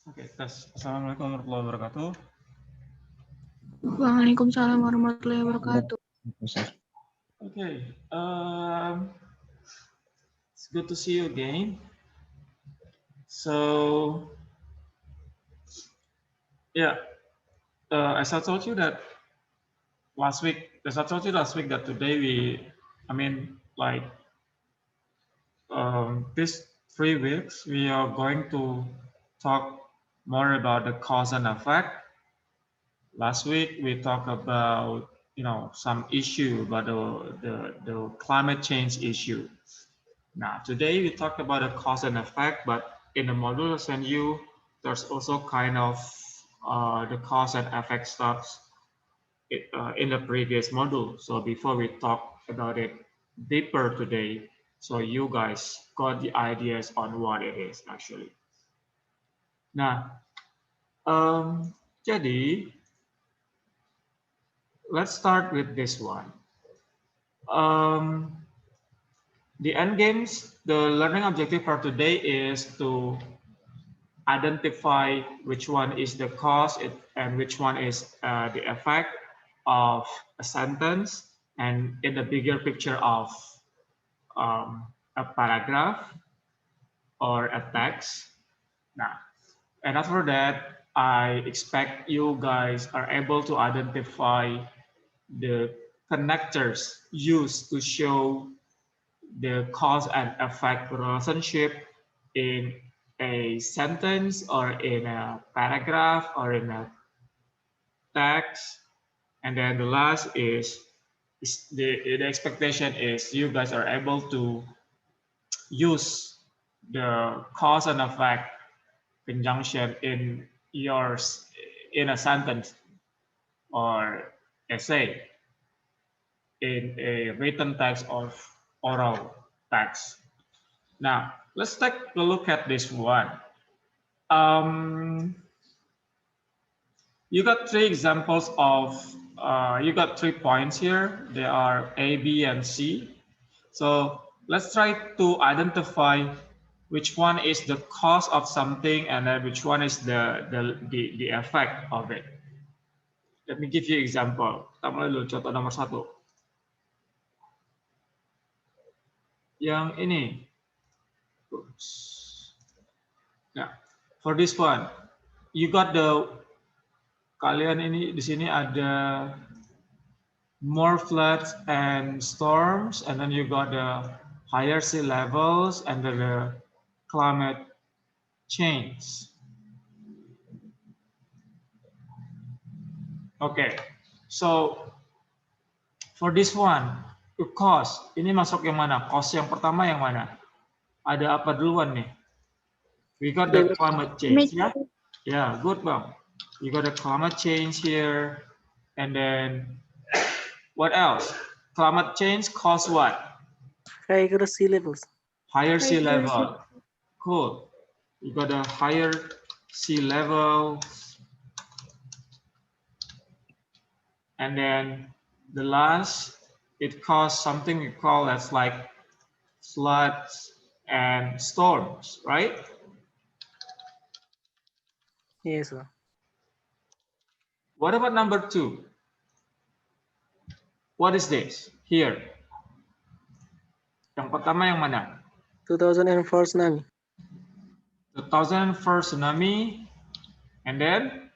Oke, tes. Assalamualaikum warahmatullahi wabarakatuh. Waalaikumsalam warahmatullahi wabarakatuh. Okay, it's good to see you again. So, yeah, as I told you that last week, that today these 3 weeks, we are going to talk more about the cause and effect. Last week, we talked about, some issue about the climate change issue. Now, today we talk about the cause and effect, but in the module I sent you, there's also kind of the cause and effect stuff in the previous module. So before we talk about it deeper today, so you guys got the ideas on what it is actually. Nah, jadi let's start with this one. The end games, the learning objective for today is to identify which one is the cause and which one is the effect of a sentence and in the bigger picture of a paragraph or a text. Now, and after that, I expect you guys are able to identify the connectors used to show the cause and effect relationship in a sentence or in a paragraph or in a text. And then the last is the expectation is you guys are able to use the cause and effect conjunction in a sentence or essay in a written text or oral text. Now, let's take a look at this one. You got 3 examples of, you got 3 points here. They are A, B, and C. So let's try to identify which one is the cause of something and then which one is the effect of it. Let me give you an example. Kita mulai dulu contoh nomor 1. Yang ini. Oops. Nah, for this one, you got kalian ini di sini ada more floods and storms, and then you got the higher sea levels and the climate change. Okay, so for this one, the cause, ini masuk yang mana? Cause yang pertama yang mana? Ada apa duluan nih? We got the climate change, ya? Yeah, good bang. You got the climate change here, and then what else? Climate change cause what? Higher sea levels. Higher sea level. Cool. You got a higher sea level. And then the last, it caused something we call as like floods and storms, right? Yes, sir. What about number 2? What is this here? Yang pertama yang mana? 2004 tsunami. 2004 tsunami, and then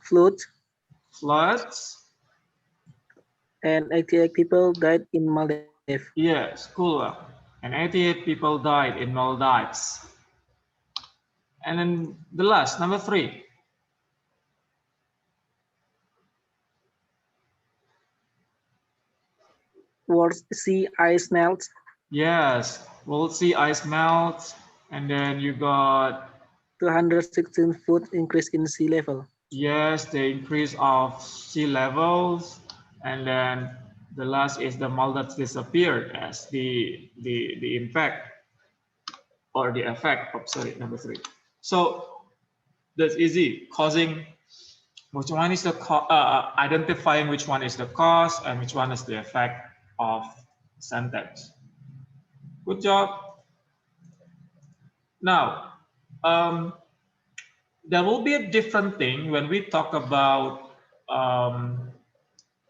Floods. And 88 people died in Maldives. Yes, cool. And 88 people died in Maldives. And then the last, number 3. World sea ice melts. Yes, world sea ice melts. And then you got 216 foot increase in sea level. Yes, the increase of sea levels, and then the last is the Maldives disappeared as the impact or the effect of, sorry, number 3. So that's easy. Causing, which one is the identifying which one is the cause and which one is the effect of sentence. Good job. Now, there will be a different thing when we talk about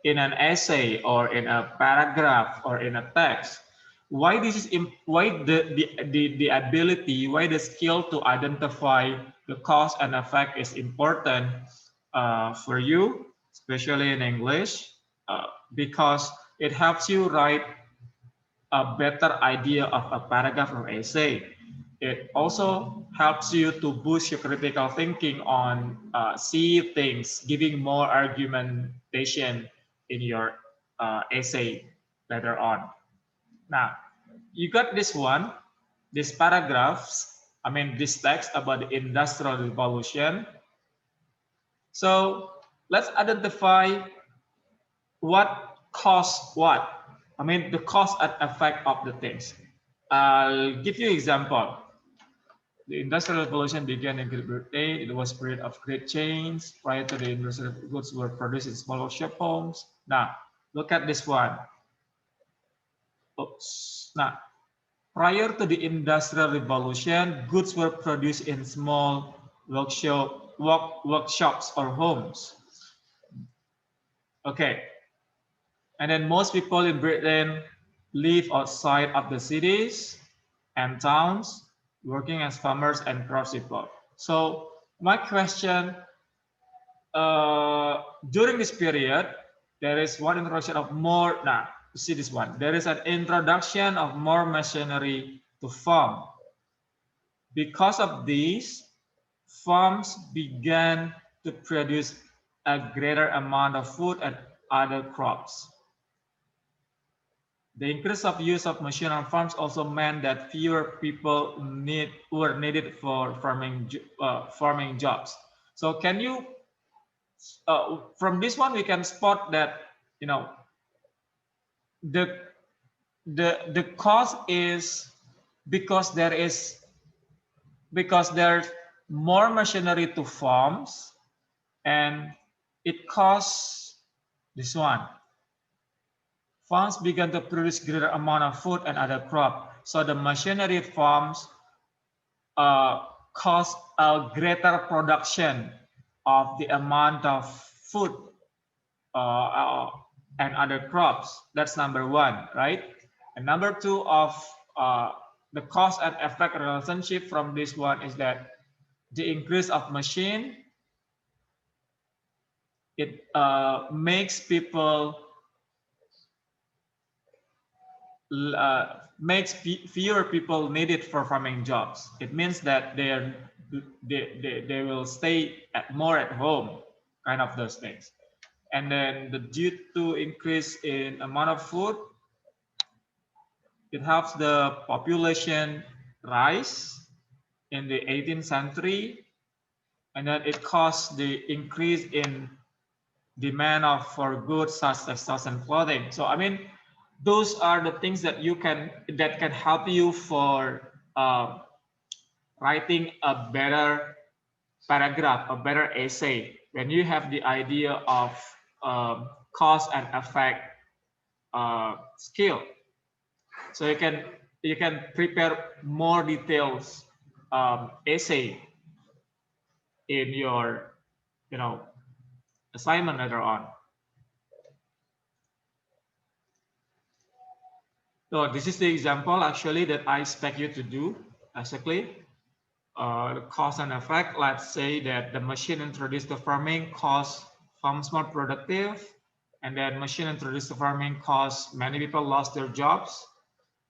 in an essay or in a paragraph or in a text. Why this is why the ability, why the skill to identify the cause and effect is important for you, especially in English, because it helps you write a better idea of a paragraph or essay. It also helps you to boost your critical thinking on see things, giving more argumentation in your essay later on. Now, you got this one, these paragraphs, I mean, this text about the Industrial Revolution. So let's identify what caused what. I mean, the cause and effect of the things. I'll give you an example. The Industrial Revolution began in Great Britain. It was a period of great change. Prior to the industrial goods were produced in small workshop homes. Now, look at this one. Oops. Now, prior to the Industrial Revolution, goods were produced in small workshops or homes. Okay. And then most people in Britain live outside of the cities and towns, working as farmers and craftspeople. So my question, during this period, there is one introduction of more, now, you see this one. There is an introduction of more machinery to farm. Because of this, farms began to produce a greater amount of food and other crops. The increase of use of machine on farms also meant that fewer people were needed for farming jobs. So can you, from this one, we can spot that, you know, the cause is because there's more machinery to farms, and it costs this one. Farms began to produce greater amount of food and other crop. So the machinery farms cause a greater production of the amount of food and other crops. That's number one, right? And number two of the cause and effect relationship from this one is that the increase of machine, it makes people makes fewer people needed for farming jobs. It means that they will stay more at home, kind of those things. And then due to increase in amount of food, it helps the population rise in the 18th century, and then it caused the increase in demand for goods such as textiles and clothing. So I mean, those are the things that can help you for writing a better paragraph, a better essay, when you have the idea of cause and effect skill. So you can prepare more details essay in your assignment later on. So this is the example actually that I expect you to do basically. The cause and effect. Let's say that the machine introduced to farming caused farms more productive, and then machine introduced to farming caused many people lost their jobs.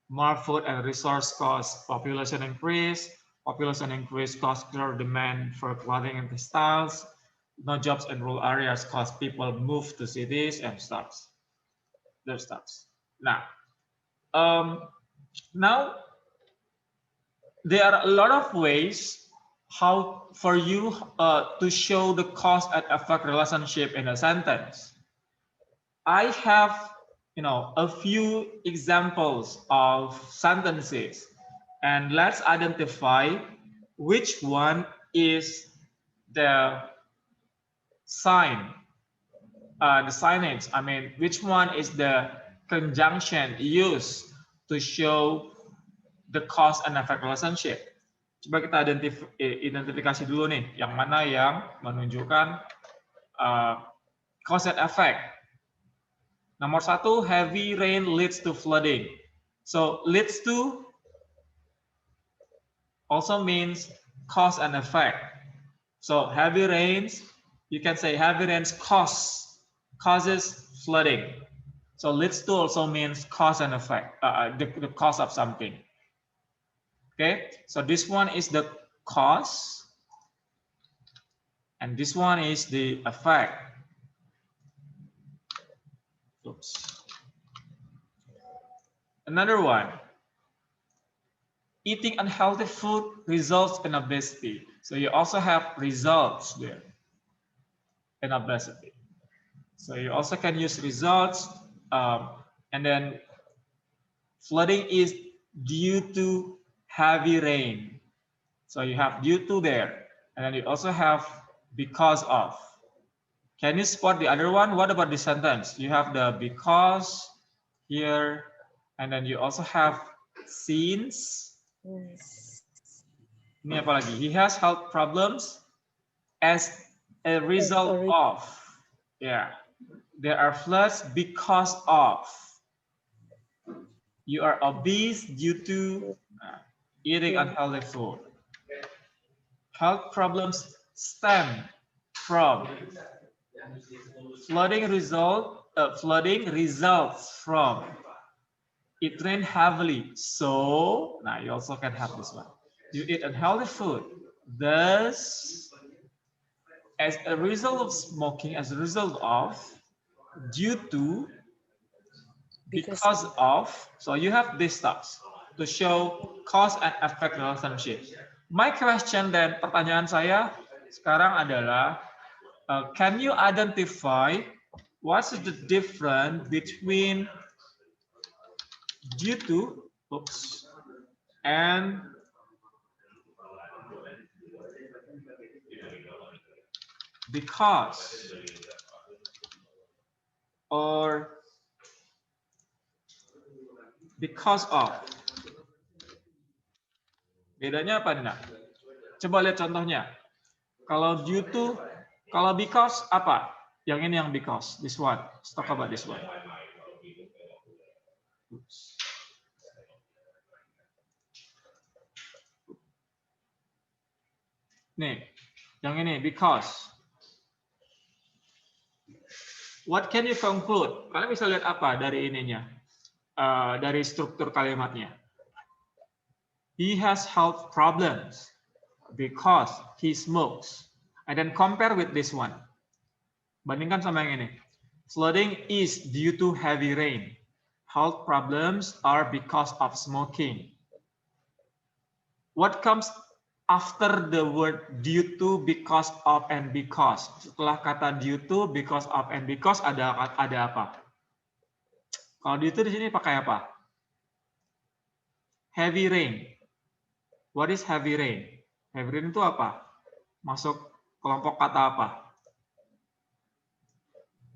More food and resource costs population increase. Population increase caused greater demand for clothing and textiles. No jobs in rural areas cause people move to cities and stuff. Their stuffs. Now there are a lot of ways how for you to show the cause and effect relationship in a sentence. I have a few examples of sentences, and let's identify which one is the sign, the signage. I mean, which one is the conjunction used to show the cause and effect relationship. Coba kita identifikasi dulu nih, yang mana yang menunjukkan cause and effect. Nomor 1, heavy rain leads to flooding. So leads to also means cause and effect. So heavy rains, you can say heavy rains causes flooding. So leads to also means cause and effect, the cause of something. Okay, so this one is the cause, and this one is the effect. Oops. Another one. Eating unhealthy food results in obesity. So you also have results there in obesity. So you also can use results, and then flooding is due to heavy rain. So you have due to there, and then you also have because of. Can you spot the other one? What about the sentence? You have the because here, and then you also have since. Ini apa lagi? He has health problems as a result of. Yeah. There are floods because of. You are obese due to eating unhealthy food. Health problems stem from. Flooding results from. It rained heavily, so now you also can have this one. You eat unhealthy food, thus, as a result of smoking, as a result of, due to, because of. So you have these stuff to show cause and effect relationship. My question then, pertanyaan saya sekarang adalah, can you identify what's the difference between due to, and because, or because of. Bedanya apa, Nina? Coba lihat contohnya. Kalau due to, kalau because apa? Yang ini yang because, this one. Let's talk about this one. Nih, yang ini because. What can you conclude? Kalian bisa lihat apa dari ininya? Dari struktur kalimatnya. He has health problems because he smokes. And then compare with this one. Bandingkan sama yang ini. Flooding is due to heavy rain. Health problems are because of smoking. What comes after the word due to, because of, and because? Setelah kata due to, because of, and because ada apa? Kalau due to di sini pakai apa? Heavy rain. What is heavy rain? Heavy rain itu apa? Masuk kelompok kata apa?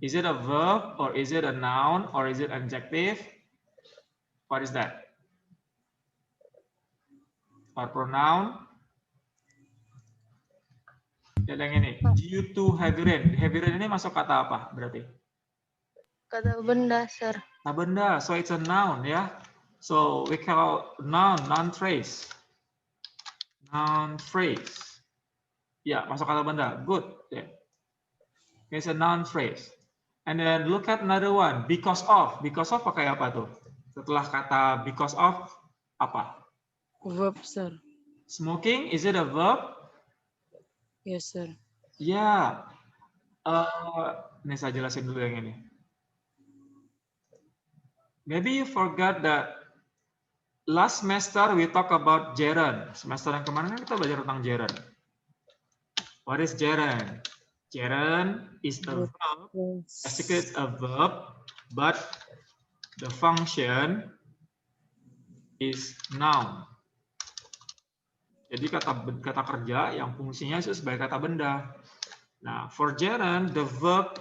Is it a verb, or is it a noun, or is it adjective? What is that? Or pronoun? Lihat yang ini. Due to heavy rain. Heavy rain ini masuk kata apa berarti? Kata benda, sir. Kata benda. So it's a noun, ya. So we call noun phrase. Noun phrase. Ya, masuk kata benda. Good. Yeah. It's a noun phrase. And then look at another one. Because of. Because of pakai apa tuh? Setelah kata because of, apa? Verb, sir. Smoking, is it a verb? Yes, sir. Ya. Ini saya jelasin dulu yang ini. Maybe you forgot that last semester we talk about gerund. Semester yang kemarin kita belajar tentang gerund. What is gerund? Gerund is a verb, basically it's a verb, but the function is noun. Jadi kata kerja yang fungsinya itu sebagai kata benda. Nah, for gerund, the verb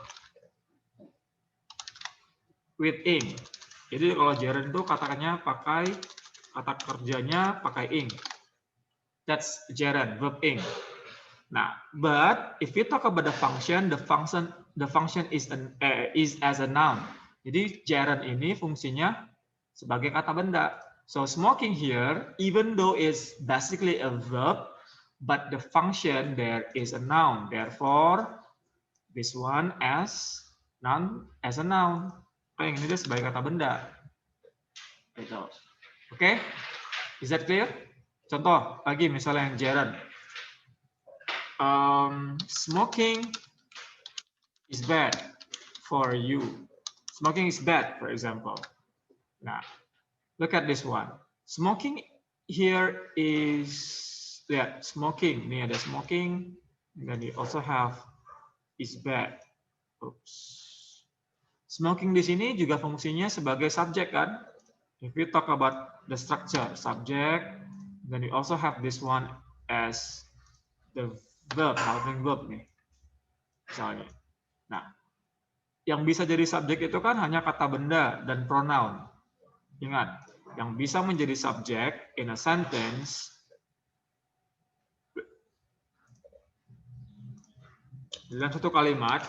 with ing. Jadi kalau gerund itu kata kerjanya pakai ing. That's gerund, verb ing. Nah, but if we talk about the function is as a noun. Jadi gerund ini fungsinya sebagai kata benda. So smoking here, even though it's basically a verb, but the function there is a noun. Therefore, this one as a noun. Oke, yang ini dia sebagai kata benda. Gitu. Oke, is that clear? Contoh lagi misalnya yang gerund. Smoking is bad for you. Smoking is bad, for example. Now, look at this one. Smoking here is, smoking. Ini ada smoking. And then you also have is bad. Oops. Smoking di sini juga fungsinya sebagai subjek kan? If we talk about the structure, subject, then you also have this one as the verb, helping verb nih, misalnya. Nah, yang bisa jadi subjek itu kan hanya kata benda dan pronoun. Ingat, yang bisa menjadi subjek in a sentence dalam satu kalimat,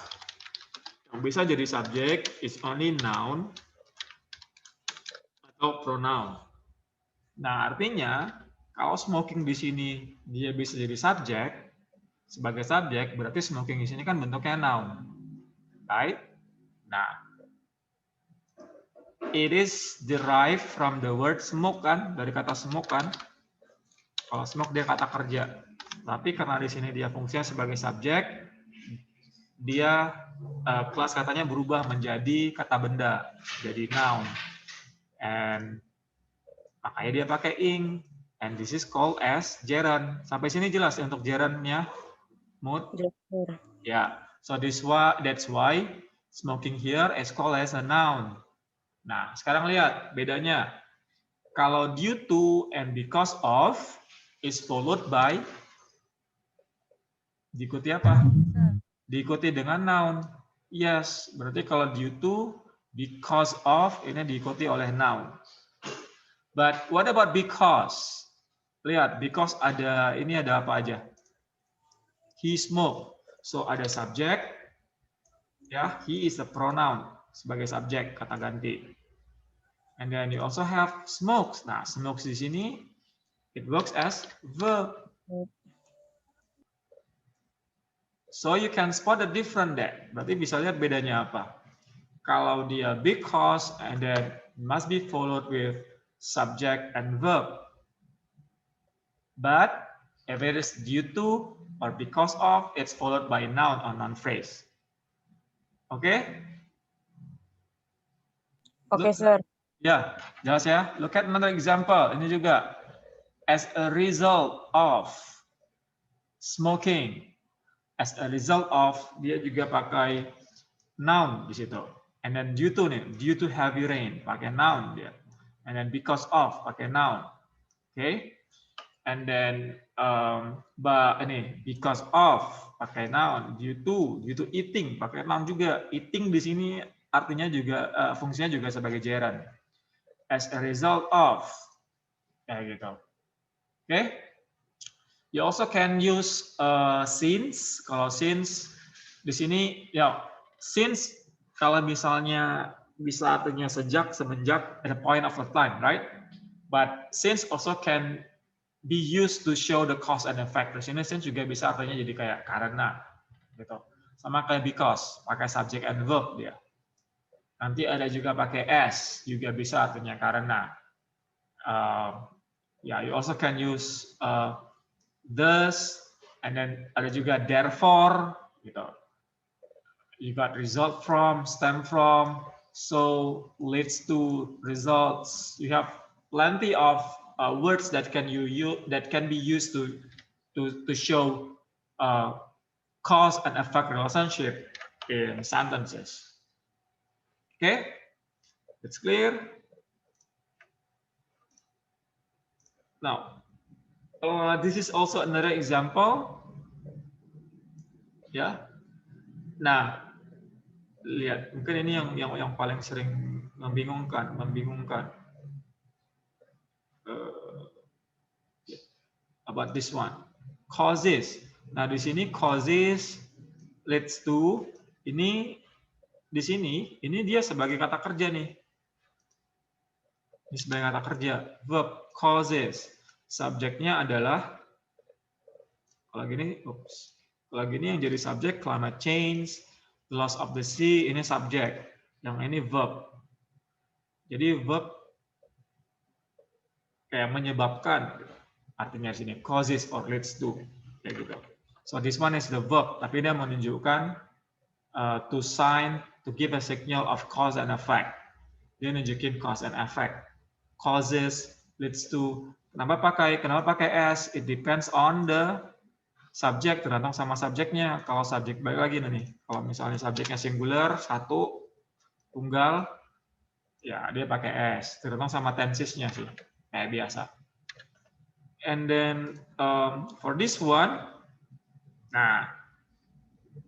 yang bisa jadi subjek is only noun atau pronoun. Nah, artinya kalau smoking di sini dia bisa jadi subjek, sebagai subjek, berarti smoking di sini kan bentuknya noun. Right? Nah, it is derived from the word smoke kan, dari kata smoke kan. Kalau smoke dia kata kerja. Tapi karena di sini dia fungsinya sebagai subjek, dia kelas katanya berubah menjadi kata benda, jadi noun. And makanya dia pakai ing. And this is called as gerund. Sampai sini jelas ya untuk gerundnya, Mood? Yes, sir. Yeah. So that's why smoking here is called as a noun. Nah, sekarang lihat bedanya. Kalau due to and because of is followed by, diikuti apa? Diikuti dengan noun. Yes, berarti kalau due to, because of, ini diikuti oleh noun. But what about because? Lihat, because ini ada apa aja? He smoked. So ada subjek, ya, he is a pronoun sebagai subjek, kata ganti. And then you also have smokes. Nah, smokes di sini it works as verb. So you can spot the difference there. Berarti bisa lihat bedanya apa. Kalau dia because and then must be followed with subject and verb. But if it is due to or because of, it's followed by noun or noun phrase. Okay? Okay, sir. Ya, jelas ya. Look at another example. Ini juga. As a result of smoking. As a result of, dia juga pakai noun di situ. And then due to nih, due to heavy rain, pakai noun dia. And then because of, pakai noun. Okay? And then because of, pakai noun. Due to eating, pakai noun juga. Eating di sini artinya juga, fungsinya juga sebagai gerund. As a result of, kayak gitu. Okay? You also can use since. Kalau since di sini ya since kalau misalnya bisa artinya sejak, semenjak, at the point of a time, right? But since also can be used to show the cause and effect. Di sini since juga bisa artinya jadi kayak karena gitu. Sama kayak because, pakai subject and verb dia. Nanti ada juga pakai as, juga bisa artinya karena. Yeah, you also can use thus, and then ada juga therefore, gitu. You got result from, stem from, so leads to results. You have plenty of words that can be used to show cause and effect relationship in sentences. Okay, it's clear. Now, this is also another example. Ya. Nah, lihat, mungkin ini yang paling sering membingungkan. about this one? Causes. Nah, di sini causes leads to, ini di sini, ini dia sebagai kata kerja nih. Ini sebagai kata kerja. Verb causes. Subjeknya adalah, kalau gini, kalau gini yang jadi subjek climate change, the loss of the sea, ini subjek. Yang ini verb. Jadi verb kayak menyebabkan, artinya sini causes or leads to, kayak gitu. So this one is the verb, tapi dia menunjukkan to sign, to give a signal of cause and effect. Dia nunjukin cause and effect. Causes leads to. Kenapa pakai s? It depends on the subject, tergantung sama subjeknya. Kalau subjek, balik lagi nih. Kalau misalnya subjeknya singular, satu, tunggal, ya dia pakai s. Tergantung sama tensesnya sih, kayak biasa. And then for this one, nah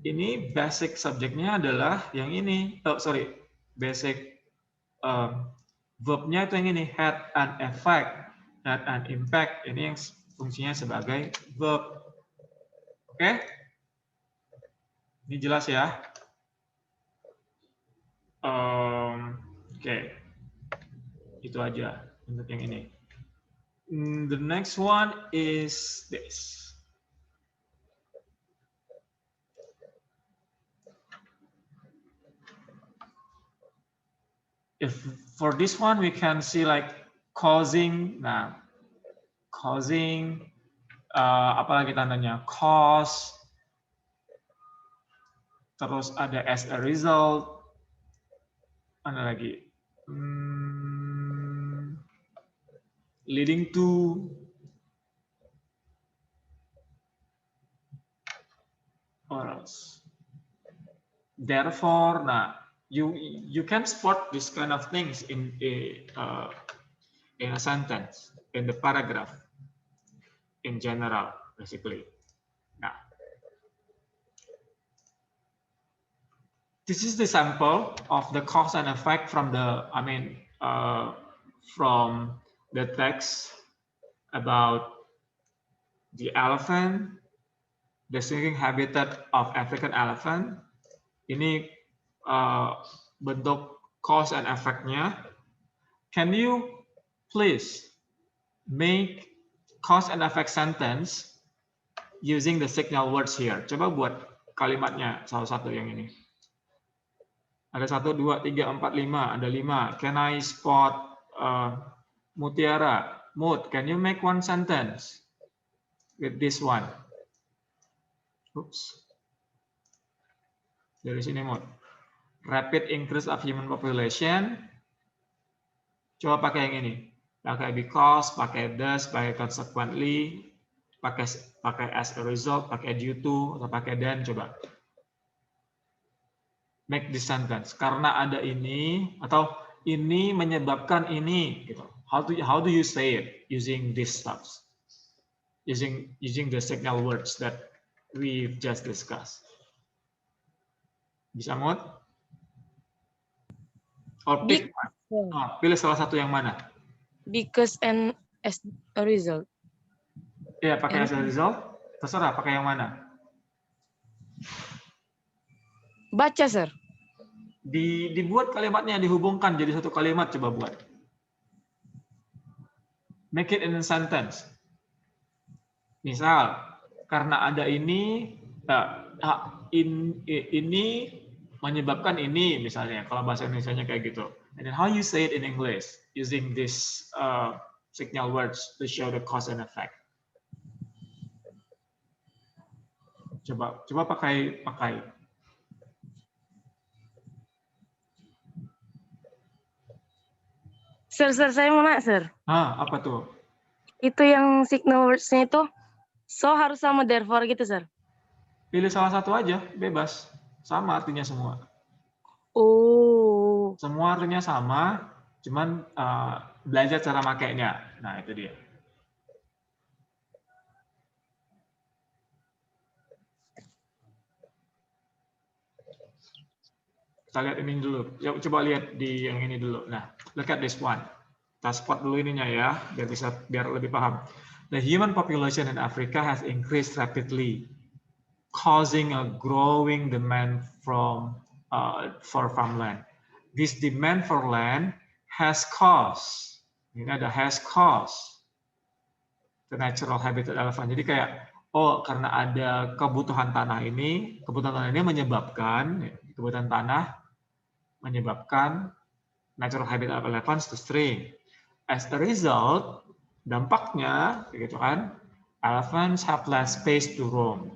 ini basic subjeknya adalah yang ini. Basic verbnya itu yang ini, had an effect, had an impact. Ini yang fungsinya sebagai verb. Oke? Ini jelas ya? Oke. Itu aja untuk yang ini. The next one is this. If for this one we can see like causing, nah causing, apalagi tandanya, cause, terus ada as a result, mana lagi, leading to, or else, therefore. Nah, you can spot this kind of things in a sentence, in the paragraph, in general, basically. Nah, this is the sample of the cause and effect from the, from the text about the elephant, the singing habitat of African elephant. Ini bentuk cause and effect-nya. Can you please make cause and effect sentence using the signal words here? Coba buat kalimatnya salah satu yang ini. Ada 1, 2, 3, 4, 5. Ada 5. Can I spot mutiara? Mood, can you make one sentence with this one? Oops. Dari sini, Mood. Rapid increase of human population. Coba pakai yang ini. Pakai because, pakai thus, pakai consequently, pakai as a result, pakai due to, atau pakai then. Coba. Make this sentence. Karena ada ini, atau ini menyebabkan ini. Gitu. How do you say it using these stuff? Using the signal words that we've just discussed. Bisa, Mod? Or pick one. Pilih salah satu yang mana? Because and as a result. Ya, pakai as a result. Terserah, pakai yang mana? Baca, Sir. Dibuat kalimatnya, dihubungkan jadi satu kalimat. Coba buat. Make it in a sentence. Misal, karena ada ini, ini menyebabkan ini, misalnya. Kalau bahasa Indonesianya kayak gitu. And then how you say it in English using this signal words to show the cause and effect. Coba pakai. Sir, saya mau nanya, Sir. Apa tuh? Itu yang signal words-nya itu, so harus sama therefore gitu, Sir? Pilih salah satu aja, bebas. Sama artinya semua. Oh. Semua artinya sama, cuman belajar cara makainya. Nah, itu dia. Kita lihat ini dulu. Coba lihat di yang ini dulu. Nah, look at this one. Kita spot dulu ininya ya, biar lebih paham. The human population in Africa has increased rapidly, causing a growing demand for farmland. This demand for land has caused, ini ada has caused the natural habitat elephant. Jadi kayak, oh karena ada kebutuhan tanah ini menyebabkan kebutuhan tanah menyebabkan natural habitat of elephants to shrink. As a result, dampaknya, gitu kan, elephants have less space to roam,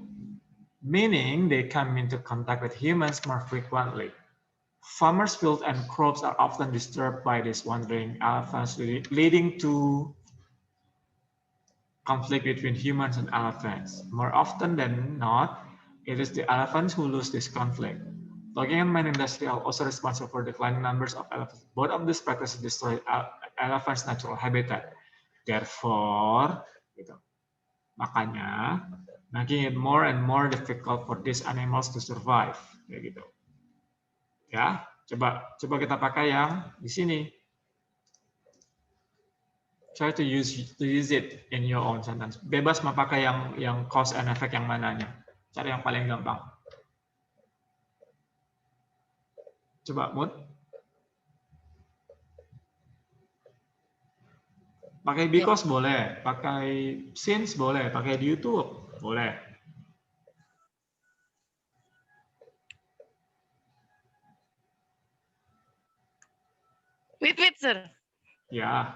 meaning they come into contact with humans more frequently. Farmers' fields and crops are often disturbed by these wandering elephants, leading to conflict between humans and elephants. More often than not, it is the elephants who lose this conflict. Logging and mining industry are also responsible for declining numbers of elephants. Both of these practices destroy elephants' natural habitat. Therefore, gitu. Makanya, making it more and more difficult for these animals to survive, kayak gitu. Ya, coba kita pakai yang di sini. Try to use it in your own sentence. Bebas mau pakai yang cause and effect yang mananya. Cari yang paling gampang. Coba, Mut. Pakai because boleh, pakai since boleh, pakai due to boleh. Wait, sir. Ya.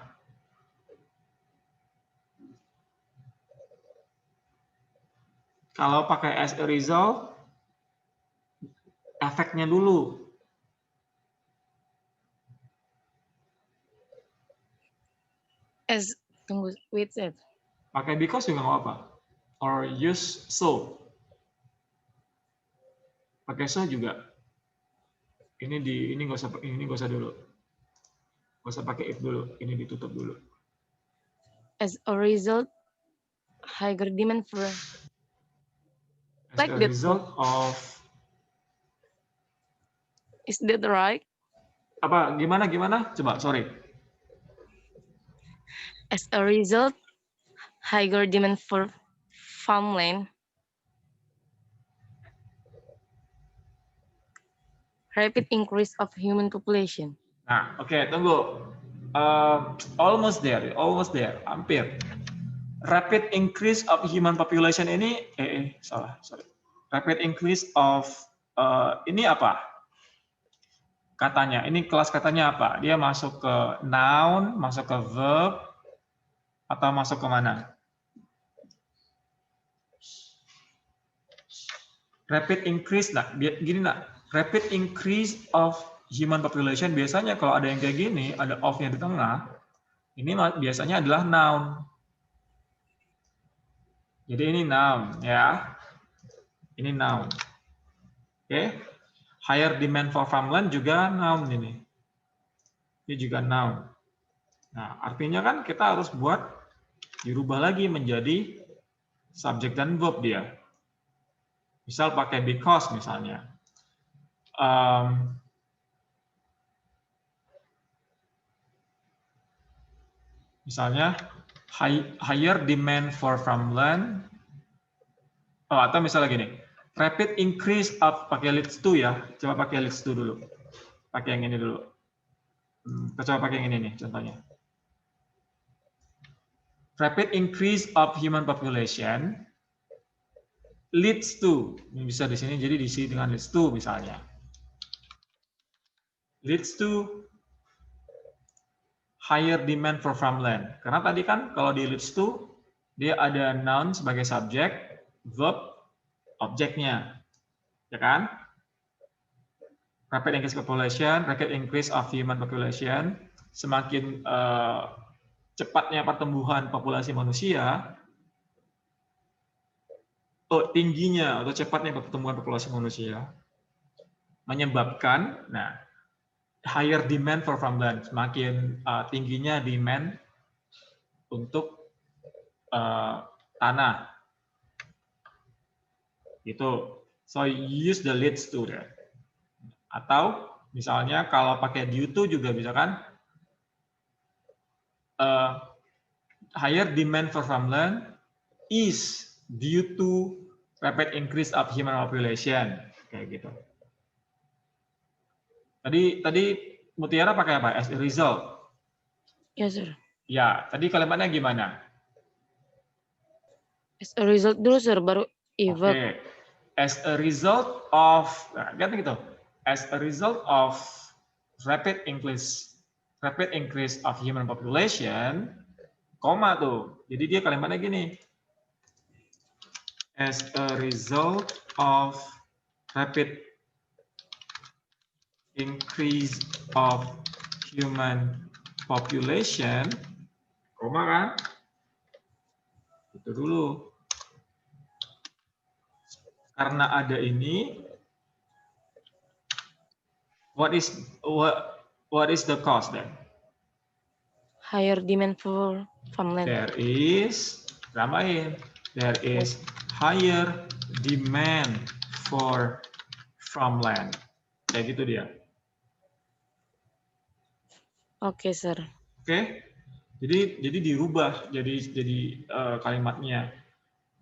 Kalau pakai as a result, efeknya dulu. Wait, sir. Pakai because juga nggak apa. Or use so. Pakai so juga. Ini nggak usah dulu. Nggak usah pakai if dulu. Ini ditutup dulu. As a result, higher demand for. As Like a that. result of. Is that right? Apa? Gimana? Coba, sorry. As a result, higher demand for farmland. Rapid increase of human population. Nah, oke, tunggu. Almost there, hampir. Rapid increase of human population ini, salah, sorry. Rapid increase of, ini apa? Katanya, ini kelas katanya apa? Dia masuk ke noun, masuk ke verb, atau masuk ke mana? Rapid increase, nah, gini nak. Rapid increase of human population, biasanya kalau ada yang kayak gini, ada of-nya di tengah, ini biasanya adalah noun. Jadi ini noun, ya. Ini noun. Oke. Higher demand for farmland juga noun ini. Ini juga noun. Nah, artinya kan kita harus dirubah lagi menjadi subjek dan verb dia. Misal pakai because misalnya. Misalnya higher demand for farmland. Atau misalnya gini, rapid increase of, pakai leads to ya. Coba pakai leads to dulu. Pakai yang ini dulu. Coba pakai yang ini nih contohnya. Rapid increase of human population leads to, ini bisa di sini, jadi diisi dengan leads to misalnya. Leads to higher demand for farmland. Karena tadi kan kalau di leads to, dia ada noun sebagai subjek, verb, objeknya. Ya kan? Rapid increase population, rapid increase of human population, semakin cepatnya pertumbuhan populasi manusia, tingginya atau cepatnya pertumbuhan populasi manusia menyebabkan, higher demand for farmland, semakin tingginya demand untuk tanah. Gitu. So use the leads to there. Atau misalnya kalau pakai due to juga bisa kan, higher demand for farmland is due to rapid increase of human population. Kayak gitu. Tadi Mutiara pakai apa? As a result. Yes, sir. Ya, tadi kalimatnya gimana? As a result dulu, sir, baru event. Oke. As a result of, nah, ganti gitu. As a result of rapid increase of human population, koma tuh. Jadi dia kalimatnya gini. As a result of rapid increase of human population, koma kan? Itu dulu. Karena ada ini, what is the cause then? Higher demand for farmland. There is, tambahin, there is higher demand for farmland. Kayak gitu dia. Oke, sir. Oke. Jadi dirubah jadi kalimatnya.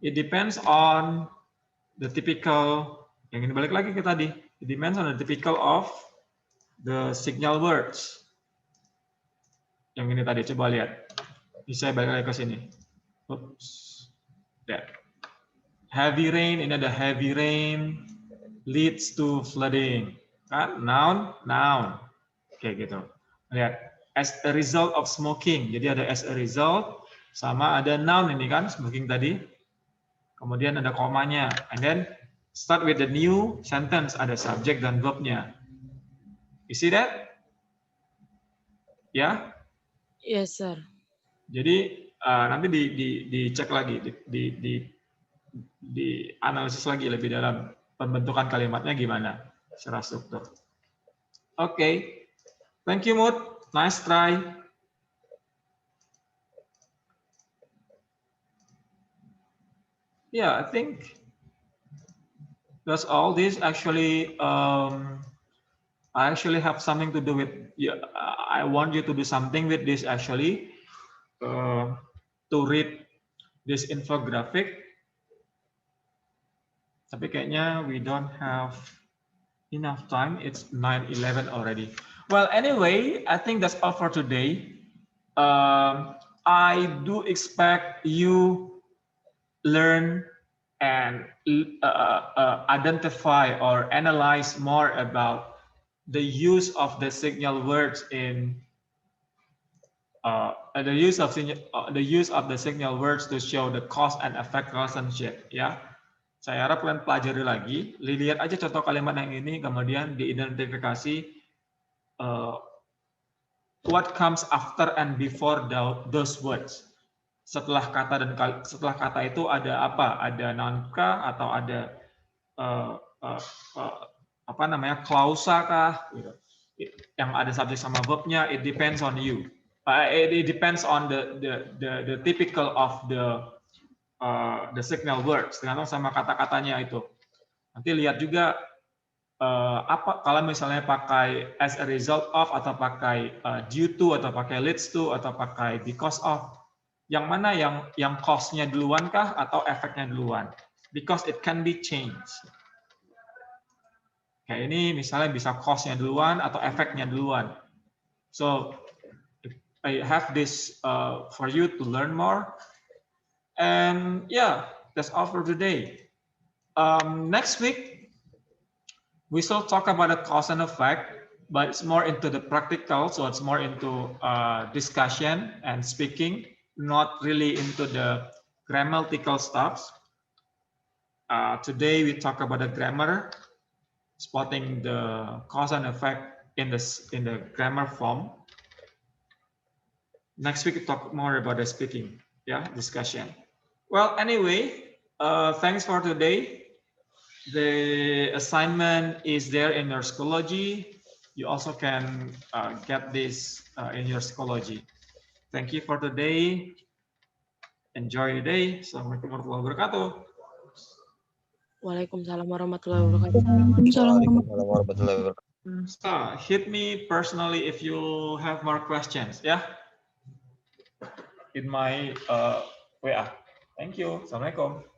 It depends on the typical, yang ini balik lagi ke tadi. It depends on the typical of the signal words. Yang ini tadi, coba lihat. Ini saya balik lagi ke sini. Oops. That. Heavy rain, ini ada heavy rain leads to flooding. Kan? Noun. Kayak gitu. Lihat. As a result of smoking. Jadi ada as a result, sama ada noun ini kan, smoking tadi. Kemudian ada komanya. And then start with the new sentence. Ada subject dan verb-nya. You see that? Ya? Yes, sir. Jadi nanti dicek lagi, di analisis lagi lebih dalam pembentukan kalimatnya gimana secara struktur. Oke. Thank you, Mut. Nice try. Yeah, I think that's all. This actually, I actually have something to do with. Yeah, I want you to do something with this actually. To read this infographic. Tapi kayaknya we don't have enough time. It's 9:11 already. Well, anyway, I think that's all for today. I do expect you learn and identify or analyze more about the use of the signal words in the use of the signal words to show the cause and effect relationship. Ya, saya harap kalian pelajari lagi. Lihat aja contoh kalimat yang ini, kemudian diidentifikasi what comes after and before those words. Setelah kata itu ada apa? Ada noun kah atau ada apa namanya, klausa kah? Gitu. Yang ada subjek sama verbnya. It depends on you. It depends on the typical of the signal words. Tergantung sama kata-katanya itu. Nanti lihat juga apa kalau misalnya pakai as a result of atau pakai due to atau pakai leads to atau pakai because of. Yang mana yang cause-nya duluan kah atau efeknya duluan? Because it can be changed. Kayak ini misalnya bisa cause-nya duluan atau efeknya duluan. So I have this for you to learn more. And yeah, that's all for today. Next week we still talk about the cause and effect, but it's more into the practical. So it's more into discussion and speaking. Not really into the grammatical stuff. Today we talk about the grammar, spotting the cause and effect in the grammar form. Next week we talk more about the speaking, discussion. Well, anyway, thanks for today. The assignment is there in your Schoology. You also can get this in your Schoology. Thank you for today. Enjoy your day. Assalamualaikum warahmatullahi wabarakatuh. Waalaikumsalam warahmatullahi wabarakatuh. Waalaikumsalam warahmatullahi wabarakatuh. So, hit me personally if you have more questions. Yeah. in my WA. Thank you. Assalamualaikum.